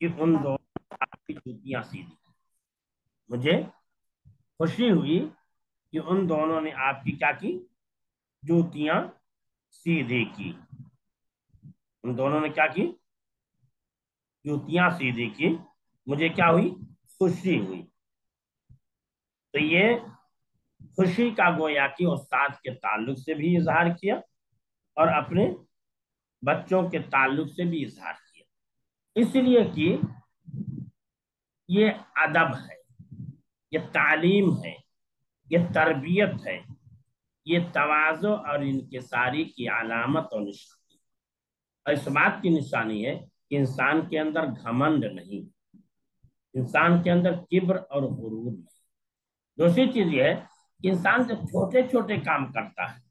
کہ ان دونوں آپ کی جوتیاں سیدھی. مجھے خوشی ہوئی کہ ان دونوں نے آپ کی کیا کی؟ جوتیاں سیدھی کی. ان دونوں نے کیا کی؟ جوتیاں سیدھی کی. مجھے کیا ہوئی؟ خوشی ہوئی. تو یہ خوشی کا گویا کہ استاد کے تعلق سے بھی اظہار کیا اور اپنے بچوں کے تعلق سے بھی اظہار کیا. اس لیے کہ یہ ادب ہے، یہ تعلیم ہے، یہ تربیت ہے، یہ تواضع اور انکساری کی علامت اور نشانی. اور اس بات کی نشانی ہے کہ انسان کے اندر گھمنڈ نہیں، انسان کے اندر کبر اور غرور نہیں. دوسری چیز یہ ہے کہ انسان جب چھوٹے چھوٹے کام کرتا ہے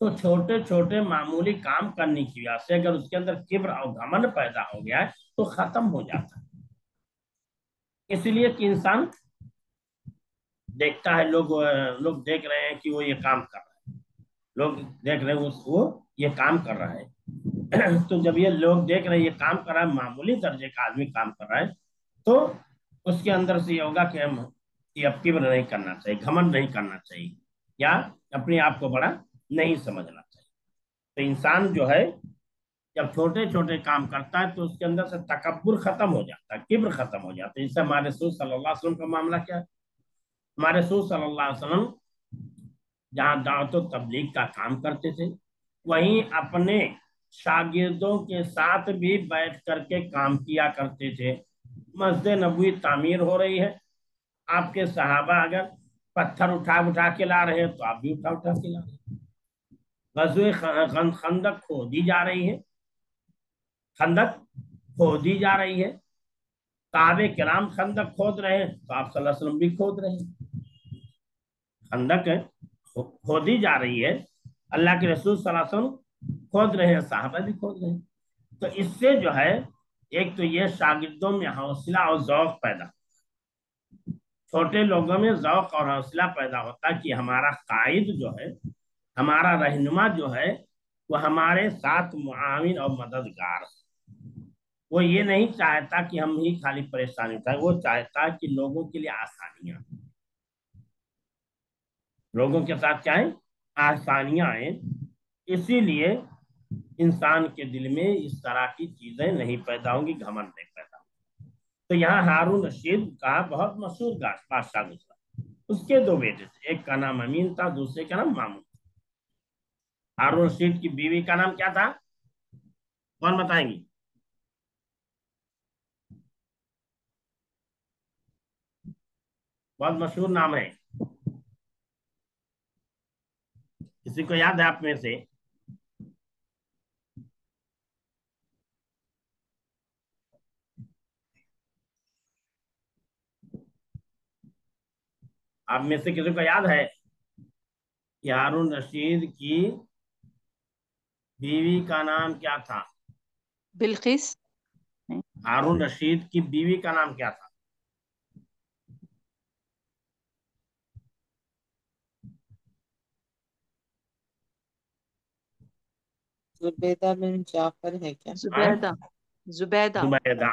تو چھوٹے چھوٹے معمولی کام کرنے کی وجہ سے اگر اس کے اندر کبر اور گھمنڈ پیدا ہو گیا ہے تو ختم ہو جاتا ہے. اس لیے کہ انسان دیکھتا ہے، لوگ دیکھ رہے ہیں کہ وہ یہ کام کر رہا ہے، لوگ دیکھ رہے ہیں وہ یہ کام کر رہا ہے. تو جب یہ لوگ دیکھ رہے ہیں یہ کام کر رہا ہے، معمولی درجے کا آدمی کام کر رہا ہے، تو اس کے اندر سے یہ ہوگا کہ ہم یہ اب کبر نہیں کرنا چاہیے، گھمنڈ نہیں کرنا چاہیے، یا اپنے آپ کو بڑا نہیں سمجھنا چاہیے. تو انسان جو ہے جب چھوٹے چھوٹے کام کرتا ہے تو اس کے اندر سے تکبر ختم ہو جاتا ہے، کبر ختم ہو جاتا ہے. جس سے ہمارے رسول صلی اللہ علیہ وسلم کا معاملہ کیا ہے؟ ہمارے رسول صلی اللہ علیہ وسلم جہاں دعوت و تبلیغ کا کام کرتے تھے، وہیں اپنے شاگردوں کے ساتھ بھی بیٹھ کر کے کام کیا کرتے تھے. مسجد نبوی تعمیر ہو رہی ہے، آپ کے صحابہ اگر پتھر اٹھا کے لا رہے ہیں تو آپ بھی اٹھا کے لا رہے ہیں. غزوہ خندق کھودی جا رہی ہے، خندق کھودی جا رہی ہے، صحابہ کرام خندق کھود رہے ہیں تو آپ صلی اللہ علیہ وسلم بھی کھود رہے ہیں. خندق کھودی جا رہی ہے، اللہ کے رسول صلی اللہ علیہ وسلم کھود رہے ہیں، صحابہ بھی کھود رہے ہیں. تو اس سے جو ہے ایک تو یہ شاگردوں میں حوصلہ اور ذوق پیدا، چھوٹے لوگوں میں ذوق اور حوصلہ پیدا ہوتا کہ ہمارا قائد جو ہے، ہمارا رہنما جو ہے، وہ ہمارے ساتھ معاون اور مددگار ہے. وہ یہ نہیں چاہتا کہ ہم ہی خالی پریشانی اٹھائیں، وہ چاہتا کہ لوگوں کے لیے آسانیاں، لوگوں کے ساتھ کیا ہے؟ آسانیاں آئیں. اسی لیے انسان کے دل میں اس طرح کی چیزیں نہیں پیدا ہوں گی، گھمنڈ نہیں پیدا ہوں. تو یہاں ہارون رشید کا بہت مشہور بادشاہ گزرا. اس کے دو بیٹے تھے، ایک کا نام امین تھا، دوسرے کا نام مامون. ہارون رشید کی بیوی کا نام کیا تھا؟ کون بتائیں گی؟ بہت مشہور نام ہے، کسی کو یاد ہے آپ میں سے؟ آپ میں سے کسی کو یاد ہے کہ ہارون رشید کی بیوی کا نام کیا تھا؟ بلقیس. ہارون رشید کی بیوی کا نام کیا تھا؟ زبیدہ بن جعفر ہے کیا؟ زبیدہ. زبیدہ. زبیدہ.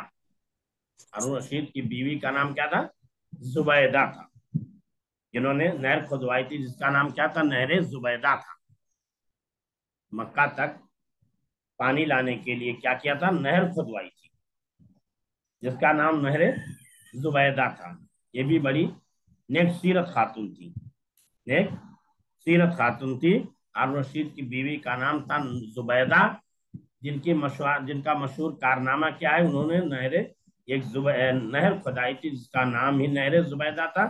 ہارون رشید کی بیوی کا نام کیا تھا؟ زبیدہ تھا. جنہوں نے نہر کھدوائی تھی جس کا نام کیا تھا؟ نہر زبیدہ تھا. مکہ تک پانی لانے کے لیے کیا کیا تھا؟ نہر کھدوائی تھی جس کا نام نہر زبیدہ تھا. یہ بھی بڑی نیک سیرت خاتون تھی، نیک سیرت خاتون تھی. ہارون رشید کی بیوی کا نام تھا زبیدہ، جن کا مشہور کارنامہ کیا ہے؟ انہوں نے نہر کھدائی تھی جس کا نام ہی نہر زبیدہ تھا.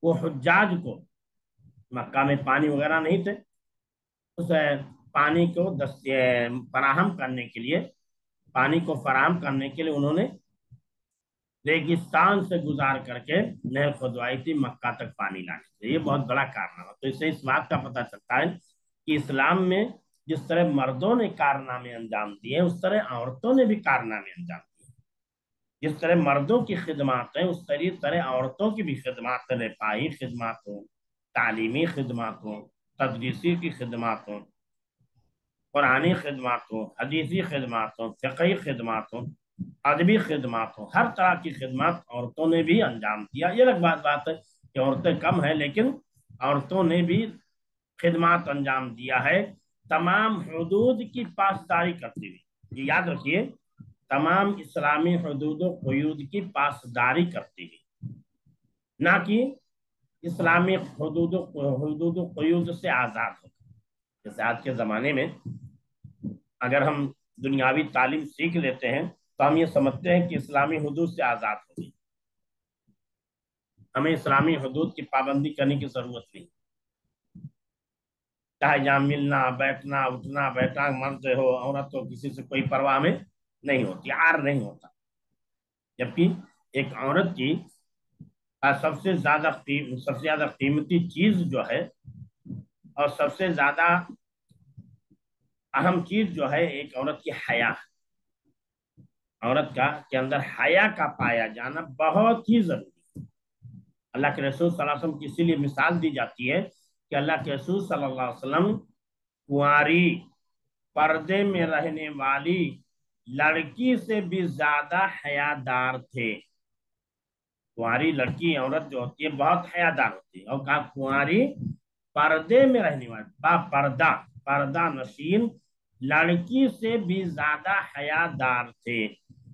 وہ حجاج کو، مکہ میں پانی وغیرہ نہیں تھے، اس پانی کو فراہم کرنے کے لیے، پانی کو فراہم کرنے کے لیے انہوں نے ریگستان سے گزار کر کے نہر کھدوائی تھی مکہ تک پانی لانے کے لیے. یہ بہت بڑا کارنامہ. تو اس سے اس بات کا پتہ چلتا ہے کہ اسلام میں جس طرح مردوں نے کارنامے انجام دیے اس طرح عورتوں نے بھی کارنامے انجام دیے. جس طرح مردوں کی خدمات ہیں اس طرح عورتوں کی بھی خدمات، رفاہی خدمات ہوں، تعلیمی خدمات ہوں، تدریسی کی خدمات ہوں، قرآنی خدمات ہوں، حدیثی خدمات ہوں، فقہی خدمات ہوں، ادبی خدمات ہوں، ہر طرح کی خدمات عورتوں نے بھی انجام دیا۔ یہ الگ بات ہے کہ عورتیں کم ہیں، لیکن عورتوں نے بھی خدمات انجام دیا ہے، تمام حدود کی پاسداری کرتے ہوئے۔ یہ یاد رکھیے، تمام اسلامی حدود و قیود کی پاسداری کرتے ہوئے، نہ کہ اسلامی حدود و قیود سے آزاد ہو۔ جیسے آج کے زمانے میں اگر ہم دنیاوی تعلیم سیکھ لیتے ہیں تو ہم یہ سمجھتے ہیں کہ اسلامی حدود سے آزاد ہو گئی، ہمیں اسلامی حدود کی پابندی کرنے کی ضرورت نہیں، چاہے جہاں ملنا بیٹھنا اٹھنا بیٹھنا مرد ہو عورت ہو کسی سے کوئی پرواہ ہمیں نہیں ہوتی، عار نہیں ہوتا۔ جبکہ ایک عورت کی سب سے زیادہ قیمتی چیز جو ہے اور سب سے زیادہ اہم چیز جو ہے ایک عورت کی حیا، عورت کے اندر حیا کا پایا جانا بہت ہی ضروری ہے۔ اللہ کے رسول صلی اللہ علیہ وسلم کی اسی لیے مثال دی جاتی ہے کہ اللہ کے رسول صلی اللہ علیہ وسلم کنواری پردے میں رہنے والی لڑکی سے بھی زیادہ حیادار تھے۔ کنواری لڑکی عورت جو ہوتی ہے بہت حیادار ہوتی ہے، اور کہا کنواری پردے میں رہنے والی پردہ نشین لڑکی سے بھی زیادہ حیادار تھے۔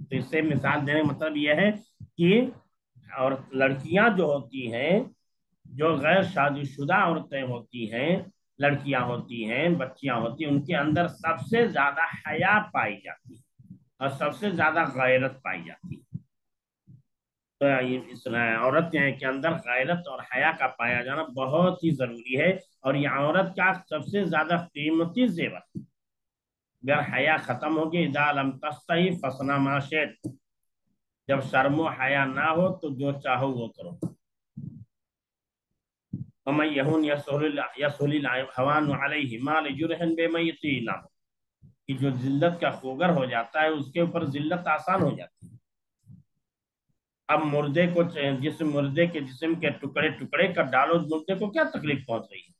تو اس سے مثال دینے کا مطلب یہ ہے کہ اور لڑکیاں جو ہوتی ہیں، جو غیر شادی شدہ عورتیں ہوتی ہیں، لڑکیاں ہوتی ہیں، بچیاں ہوتی ہیں، ان کے اندر سب سے زیادہ حیا پائی جاتی ہے اور سب سے زیادہ غیرت پائی جاتی ہے۔ تو اس عورت کے اندر غیرت اور حیا کا پایا جانا بہت ہی ضروری ہے، اور یہ عورت کا سب سے زیادہ قیمتی زیور ہے۔ اگر حیا ختم ہوگی، اذا لم تستحی فاصنع ما شئت، جب شرم و حیا نہ ہو تو جو چاہو وہ کرو۔ ومن یہن یسہل الہوان علیہ ما لجرح بمیت نہ، کہ جو ذلت کا خوگر ہو جاتا ہے اس کے اوپر ذلت آسان ہو جاتی ہے۔ اب مردے کو مردے کے جسم کے ٹکڑے ٹکڑے کر ڈالو، مردے کو کیا تکلیف پہنچ رہی ہے؟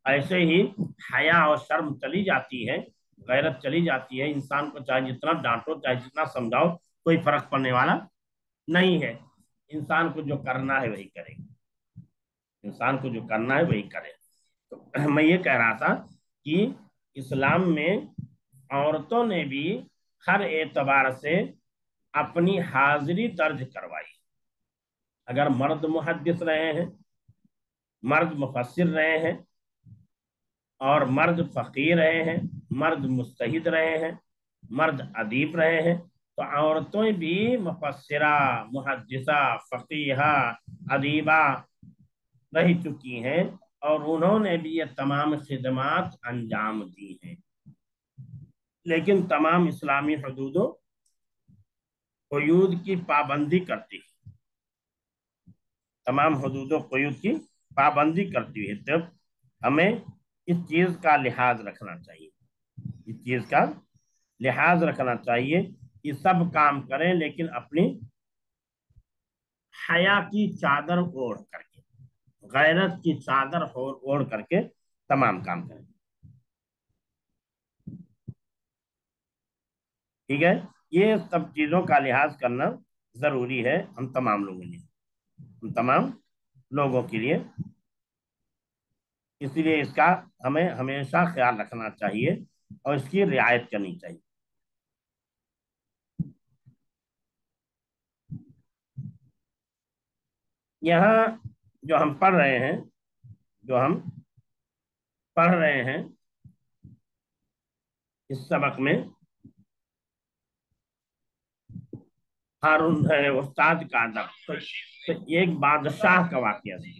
ایسے ہی حیا اور شرم چلی جاتی ہے، غیرت چلی جاتی ہے، انسان کو چاہے جتنا ڈانٹو چاہے جتنا سمجھاؤ کوئی فرق پڑنے والا نہیں ہے۔ انسان کو جو کرنا ہے وہی کرے گا، انسان کو جو کرنا ہے وہی کرے۔ تو میں یہ کہہ رہا تھا کہ اسلام میں عورتوں نے بھی ہر اعتبار سے اپنی حاضری درج کروائی۔ اگر مرد محدث رہے ہیں، مرد مفسر رہے ہیں، اور مرد فقیر رہے ہیں، مرد مجتہد رہے ہیں، مرد ادیب رہے ہیں، تو عورتیں بھی مفسرہ، محدثہ، فقیہہ، ادیبہ رہ چکی ہیں، اور انہوں نے بھی یہ تمام خدمات انجام دی ہیں۔ لیکن تمام اسلامی حدود و قیود کی پابندی کرتی ہے، تمام حدود و قیود کی پابندی کرتی ہے۔ تب ہمیں اس چیز کا لحاظ رکھنا چاہیے، اس چیز کا لحاظ رکھنا چاہیے کہ سب کام کریں لیکن اپنی حیا کی چادر اوڑھ کر کے، غیرت کی چادر اوڑھ کر کے تمام کام کریں۔ ٹھیک ہے، یہ سب چیزوں کا لحاظ کرنا ضروری ہے ہم تمام لوگوں کے لیے، اس لیے اس کا ہمیں ہمیشہ خیال رکھنا چاہیے اور اس کی رعایت کرنی چاہیے۔ یہاں جو ہم پڑھ رہے ہیں اس سبق میں ہارون ہے استاد کا ادب، تو ایک بادشاہ کا واقعہ ہے۔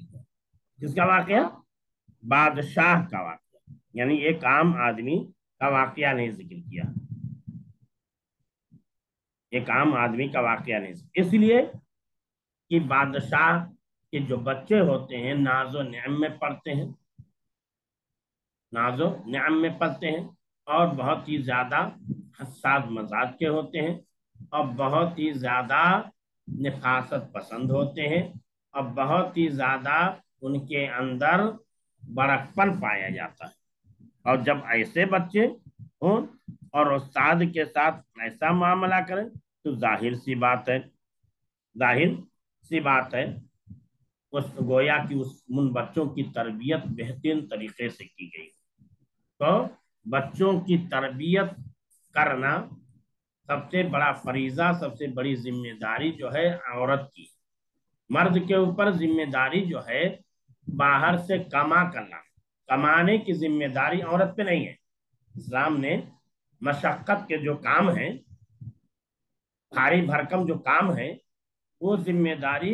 کس کا واقعہ؟ بادشاہ کا واقعہ، یعنی ایک عام آدمی کا واقعہ نہیں ذکر کیا، ایک عام آدمی کا واقعہ نہیں ذکر، اس لیے کہ بادشاہ کے جو بچے ہوتے ہیں ناز و نعم میں پڑھتے ہیں، ناز و نعم میں پڑھتے ہیں، اور بہت ہی زیادہ حساس مزاج کے ہوتے ہیں، اور بہت ہی زیادہ نفاست پسند ہوتے ہیں، اور بہت ہی زیادہ ان کے اندر بڑکپن پایا جاتا ہے۔ اور جب ایسے بچے ہوں اور استاد کے ساتھ ایسا معاملہ کریں تو ظاہر سی بات ہے اس گویا کہ ان بچوں کی تربیت بہترین طریقے سے کی گئی. تو بچوں کی تربیت کرنا سب سے بڑا فریضہ، سب سے بڑی ذمہ داری جو ہے عورت کی. مرد کے اوپر ذمہ داری جو ہے باہر سے کرنا، کمانے کی ذمہ داری عورت پہ نہیں ہے. اسلام نے مشقت کے جو کام ہیں، بھاری بھرکم جو کام ہے، وہ ذمہ داری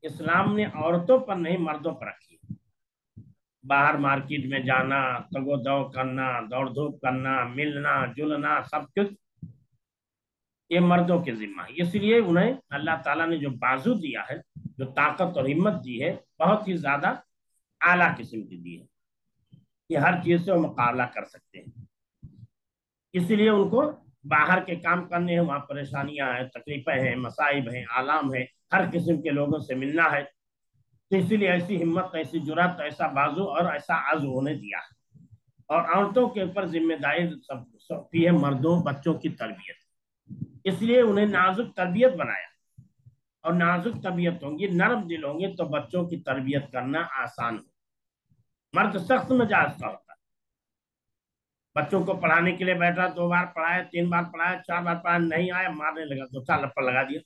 اسلام نے عورتوں پر نہیں مردوں پر رکھی. باہر مارکیٹ میں جانا، تگ و دو کرنا، دوڑ دھوپ کرنا، ملنا جلنا، سب کچھ یہ مردوں کے ذمہ ہے. اس لیے انہیں اللہ تعالیٰ نے جو بازو دیا ہے، جو طاقت اور ہمت دی ہے، بہت ہی زیادہ اعلیٰ قسم کی دی ہے کہ ہر چیز سے وہ مقابلہ کر سکتے ہیں. اس لیے ان کو باہر کے کام کرنے ہیں، وہاں پریشانیاں ہیں، تکلیفیں ہیں، مصائب ہیں، آلام ہیں، ہر قسم کے لوگوں سے ملنا ہے. تو اسی لیے ایسی ہمت، ایسی جرات، ایسا بازو اور ایسا عزم انہیں دیا ہے. اور عورتوں کے اوپر ذمہ داری سب ہے مردوں بچوں کی تربیت. اس لیے انہیں نازک تربیت بنایا. اور نازک طبیعت ہوں گی، نرم دل ہوں گے تو بچوں کی تربیت کرنا آسان ہو. مرد سخت مزاج کا ہوتا ہے، بچوں کو پڑھانے کے لیے بیٹھا، 2 بار پڑھایا، 3 بار پڑھایا، 4 بار پڑھایا، نہیں آیا مارنے لگا، تو 4 لپڑ لگا دیا.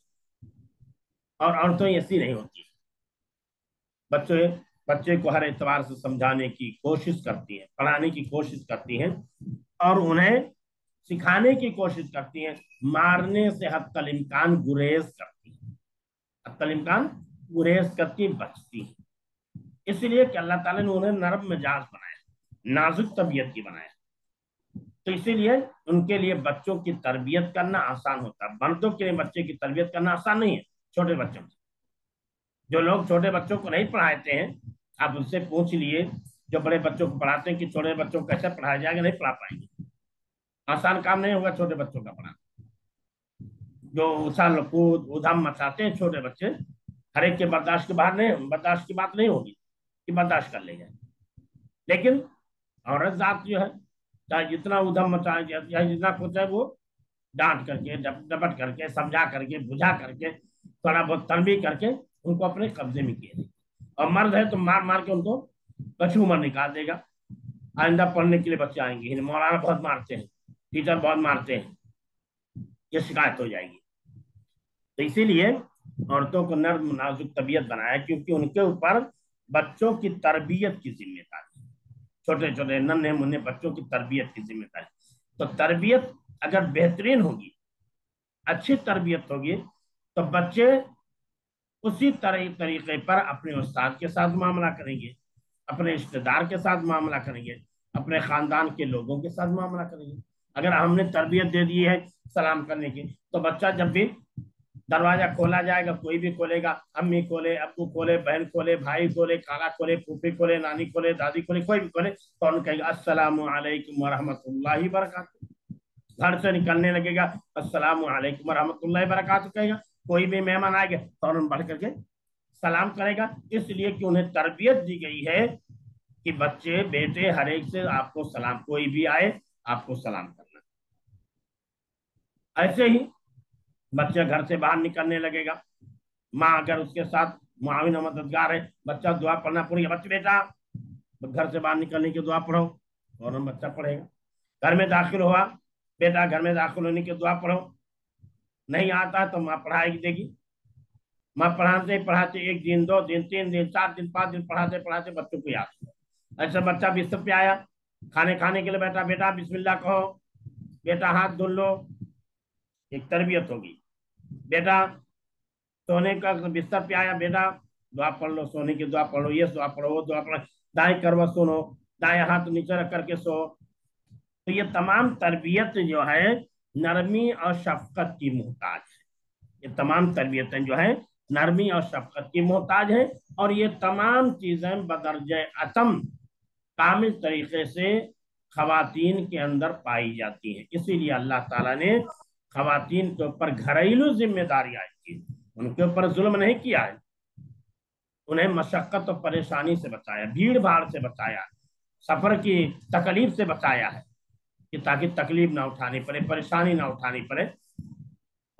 اور عورتیں ایسی نہیں ہوتی، بچے کو ہر اعتبار سے سمجھانے کی کوشش کرتی ہیں، پڑھانے کی کوشش کرتی ہیں، اور انہیں سکھانے کی کوشش کرتی ہیں. مارنے سے حتی الامکان گریز کرتی ہیں، حتی الامکان گریز کرتی بچتی ہیں. اس لیے کہ اللہ تعالیٰ نے انہیں نرم مزاج بنایا، نازک طبیعت کی بنایا. تو اسی لیے ان کے لیے بچوں کی تربیت کرنا آسان ہوتا ہے. مردوں کے لیے بچے کی تربیت کرنا آسان نہیں ہے. چھوٹے بچوں کی، جو لوگ چھوٹے بچوں کو نہیں پڑھاتے ہیں، آپ ان سے پوچھ لیے جو بڑے بچوں کو پڑھاتے ہیں کہ چھوٹے بچوں کو کیسے پڑھایا جائے گا، نہیں پڑھا پائیں گے. آسان کام نہیں ہوگا چھوٹے بچوں کا پڑھانا. جو اچھال کود ادھم مچاتے ہیں چھوٹے بچے، ہر ایک کے برداشت کی بات نہیں ہوگی کہ برداشت کر لے جائے. لیکن عورت ذات جو ہے، چاہے جتنا ادھم مچائے یا جتنا کچھ ہے، وہ ڈانٹ کر کے، ڈپٹ کر کے، سمجھا کر کے، بجھا کر کے، تھوڑا بہت تنبیہ کر کے ان کو اپنے قبضے میں کیے. اور مرد ہے تو مار مار کے ان کو کچھ عمر نکال دے گا. آئندہ پڑھنے کے لیے بچے آئیں گے، مولانا بہت مارتے ہیں، ٹیچر بہت مارتے ہیں، یہ شکایت ہو جائے گی. تو اسی لیے عورتوں کو نرم نازک طبیعت بنایا، کیونکہ ان کے اوپر بچوں کی تربیت کی ذمہ داری، چھوٹے چھوٹے ننھے منھے بچوں کی تربیت کی ذمہ داری. تو تربیت اگر بہترین ہوگی، اچھی تربیت ہوگی، تو بچے اسی طریقے پر اپنے استاد کے ساتھ معاملہ کریں گے، اپنے رشتے دار کے ساتھ معاملہ کریں گے، اپنے خاندان کے لوگوں کے ساتھ معاملہ کریں گے. اگر ہم نے تربیت دے دی ہے سلام کرنے کی، تو بچہ جب بھی دروازہ کھولا جائے گا، کوئی بھی کھولے گا، امی کھولے، ابو کھولے، بہن کھولے، بھائی کھولے، خالہ کھولے، پھوپھی کھولے، نانی کھولے، دادی کھولے، کوئی بھی کھولے، تو ان کہے گا السلام علیکم ورحمۃ اللہ وبرکاتہ. گھر سے نکلنے لگے گا، السلام علیکم ورحمۃ اللہ وبرکاتہ کہے گا. کوئی بھی مہمان آئے گا فوراً بڑھ کر کے سلام کرے گا. اس لیے کہ انہیں تربیت دی گئی ہے کہ بچے بیٹے ہر ایک سے آپ کو سلام، کوئی بھی آئے آپ کو سلام کرنا. ایسے ہی بچہ گھر سے باہر نکلنے لگے گا، ماں اگر اس کے ساتھ معاون و مددگار ہے، بچہ دعا پڑھنا پڑے گا، بچے بیٹا گھر سے باہر نکلنے کی دعا پڑھو، اور بچہ پڑھے گا. گھر میں داخل ہوا، بیٹا گھر میں داخل ہونے کی دعا پڑھو. نہیں آتا تو ماں پڑھائے گی دے گی. ماں پڑھاتے 1 دن 2 دن 3 دن 4 دن 5 دن پڑھاتے بچوں کو یاد ہوا. ایسا بچہ بستر پہ آیا، کھانے کے لیے بیٹھا، بیٹا بسم اللہ کہو، بیٹا ہاتھ دھل لو، ایک تربیت ہوگی. بیٹا سونے کا بستر پہ آیا، بیٹا دعا پڑھ لو، سونے کی دعا پڑھو، یہ دعا پڑھو، وہ دعا پڑھو، دائیں کروٹ سنو، دائیں ہاتھ نیچے رکھ کر کے سو. تو یہ تمام تربیت جو ہے نرمی اور شفقت کی محتاج ہے. یہ تمام تربیتیں جو ہیں نرمی اور شفقت کی محتاج ہیں. اور یہ تمام چیزیں بدرجہ اتم کامل طریقے سے خواتین کے اندر پائی جاتی ہیں. اسی لیے اللہ تعالیٰ نے خواتین کے اوپر گھریلو ذمہ داری عائد کی، ان کے اوپر ظلم نہیں کیا ہے. انہیں مشقت اور پریشانی سے بچایا، بھیڑ بھاڑ سے بچایا، سفر کی تکلیف سے بچایا ہے، کہ تاکہ تکلیف نہ اٹھانی پڑے، پریشانی نہ اٹھانی پڑے.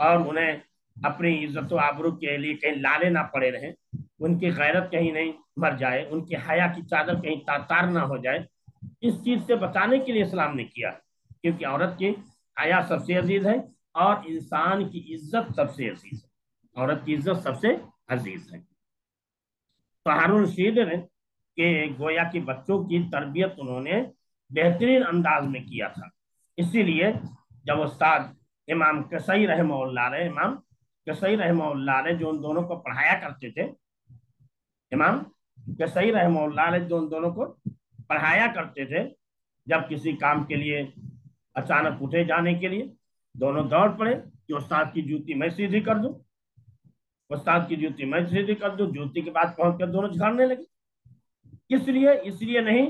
اور انہیں اپنی عزت و آبرو کے لیے کہیں لالے نہ پڑے رہیں، ان کی غیرت کہیں نہیں مر جائے، ان کی حیا کی چادر کہیں تار نہ ہو جائے، اس چیز سے بچانے کے لیے اسلام نے کیا، کیونکہ عورت کی حیا سب سے عزیز ہے اور انسان کی عزت سب سے عزیز ہے، عورت کی عزت سب سے عزیز ہے۔ تو ہارون رشید نے کہ گویا کہ بچوں کی تربیت انہوں نے بہترین انداز میں کیا تھا، اسی لیے جب استاد امام کسائی رحمہ اللہ علیہ جو ان دونوں کو پڑھایا کرتے تھے، امام کسائی رحمہ اللہ علیہ جو ان دونوں کو پڑھایا کرتے تھے، جب کسی کام کے لیے اچانک اٹھے جانے کے لیے، دونوں دوڑ پڑے کہ استاد کی جوتی میں سیدھی کر دوں، استاد کی جوتی میں سیدھی کر دوں، جوتی کے بعد پہنچ کر دونوں جھاڑنے لگے۔ اس لیے نہیں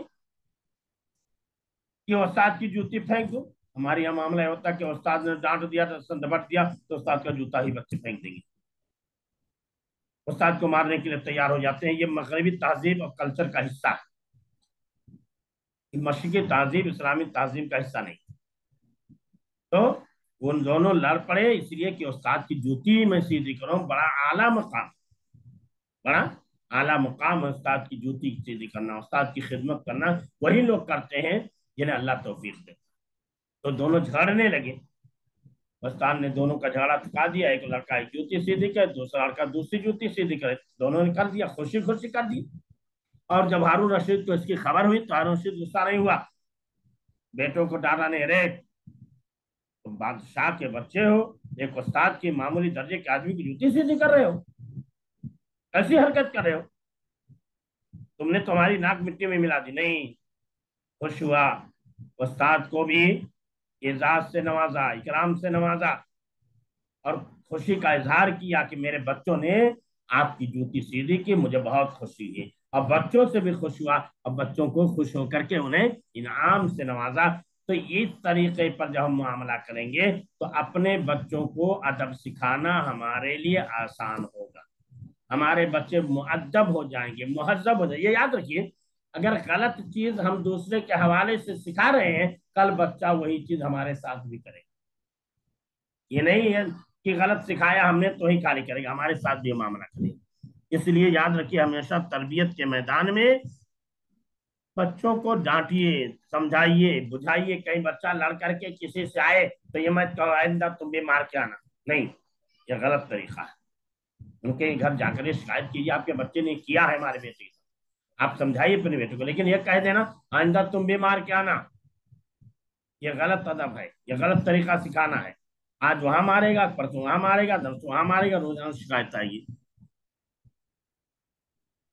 کہ استاد کی جوتی پھینک دو، ہمارے یہاں معاملہ ہوتا ہے کہ استاد نے ڈانٹ دیا ڈپٹ دیا تو استاد کا جوتا ہی بچے پھینک دیں گے، استاد کو مارنے کے لیے تیار ہو جاتے ہیں۔ یہ مغربی تہذیب اور کلچر کا حصہ ہے، مشرقی تہذیب اسلامی تہذیب کا حصہ نہیں۔ تو ان دونوں لڑ پڑے اس لیے کہ استاد کی جوتی میں سیدھی کروں، بڑا اعلیٰ مقام استاد کی جوتی سیدھی کرنا، استاد کی خدمت کرنا، وہی لوگ کرتے ہیں جنہیں اللہ توفیق دے۔ تو دونوں جھگڑنے لگے، استاد نے دونوں کا جھگڑا تھکا دیا، ایک لڑکا ایک جوتی سیدھی کرے، دوسرا لڑکا دوسری جوتی سیدھی کرے، دونوں نے کر دیا، خوشی خوشی کر دی۔ اور جب ہارون رشید کو اس کی خبر ہوئی تو ہارون رشید غصہ نہیں ہوا، بیٹوں کو ڈانٹا نہیں، ارے تم بادشاہ کے بچے ہو، ایک استاد کی معمولی درجے کے آدمی کی جوتی سیدھی کر رہے ہو، ایسی حرکت کر رہے ہو، تم نے تمہاری ناک مٹی میں ملا دی۔ نہیں، خوش ہوا، استاد کو بھی اعزاز سے نوازا، اکرام سے نوازا، اور خوشی کا اظہار کیا کہ میرے بچوں نے آپ کی جوتی سیدھی کی، مجھے بہت خوشی ہوئی، اب بچوں سے بھی خوش ہوا، اب بچوں کو خوش ہو کر کے انہیں انعام سے نوازا۔ تو اس طریقے پر جب ہم معاملہ کریں گے تو اپنے بچوں کو ادب سکھانا ہمارے لیے آسان ہوگا، ہمارے بچے مؤدب ہو جائیں گے، مہذب ہو جائیں گے۔ یہ یاد رکھیے، اگر غلط چیز ہم دوسرے کے حوالے سے سکھا رہے ہیں، کل بچہ وہی چیز ہمارے ساتھ بھی کرے گا۔ یہ نہیں ہے کہ غلط سکھایا ہم نے تو ہی کاری کرے گا، ہمارے ساتھ بھی معاملہ کرے گا۔ اس لیے یاد رکھیے، ہمیشہ تربیت کے میدان میں بچوں کو ڈانٹیے، سمجھائیے، بجھائیے۔ کہیں بچہ لڑ کر کے کسی سے آئے تو یہ مت کہو آئندہ تم بھی مار کے آنا، نہیں، یہ غلط طریقہ ہے۔ ان کے گھر جا کر یہ شکایت کیجیے آپ کے بچے نے کیا ہے ہمارے بیٹے سے، آپ سمجھائیے اپنے بیٹے کو، لیکن یہ کہہ دینا آئندہ تم بھی مار کے آنا، یہ غلط ادب ہے، یہ غلط طریقہ سکھانا ہے۔ آج وہاں مارے گا، پرسوں وہاں مارے گا، درس وہاں مارے گا، روزانہ شکایت آئے گی۔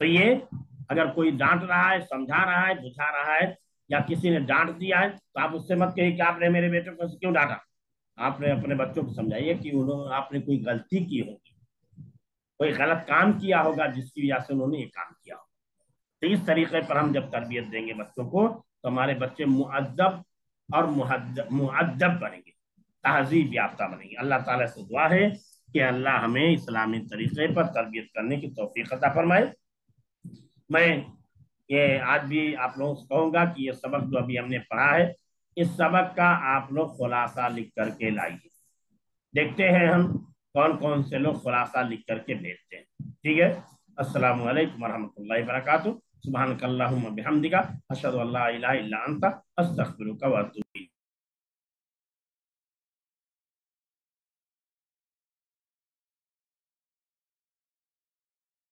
تو یہ اگر کوئی ڈانٹ رہا ہے، سمجھا رہا ہے، بجھا رہا ہے، یا کسی نے ڈانٹ دیا ہے تو آپ اس سے مت کہیے کہ آپ نے میرے بیٹے کو کیوں ڈانٹا، آپ نے اپنے بچوں کو سمجھائیے کہ آپ نے کوئی غلطی کی ہوگی، کوئی غلط کام کیا ہوگا جس کی وجہ سے انہوں نے یہ کام کیا ہوگا۔ تو اس طریقے پر ہم جب تربیت دیں گے بچوں کو تو ہمارے بچے مؤدب اور مؤدب بنیں گے، تہذیب یافتہ بنیں گے۔ اللہ تعالیٰ سے دعا ہے کہ اللہ ہمیں اسلامی طریقے پر تربیت کرنے کی توفیق عطا فرمائے۔ میں یہ آج بھی آپ لوگوں سے کہوں گا کہ یہ سبق جو ابھی ہم نے پڑھا ہے، اس سبق کا آپ لوگ خلاصہ لکھ کر کے لائیے، دیکھتے ہیں ہم کون کون سے لوگ خلاصہ لکھ کر کے بھیجتے ہیں، ٹھیک ہے؟ السلام علیکم ورحمۃ اللہ وبرکاتہ۔ سبحانک اللہم وبحمدک، اشہد ان لا الہ الا انت، استغفرک واتوب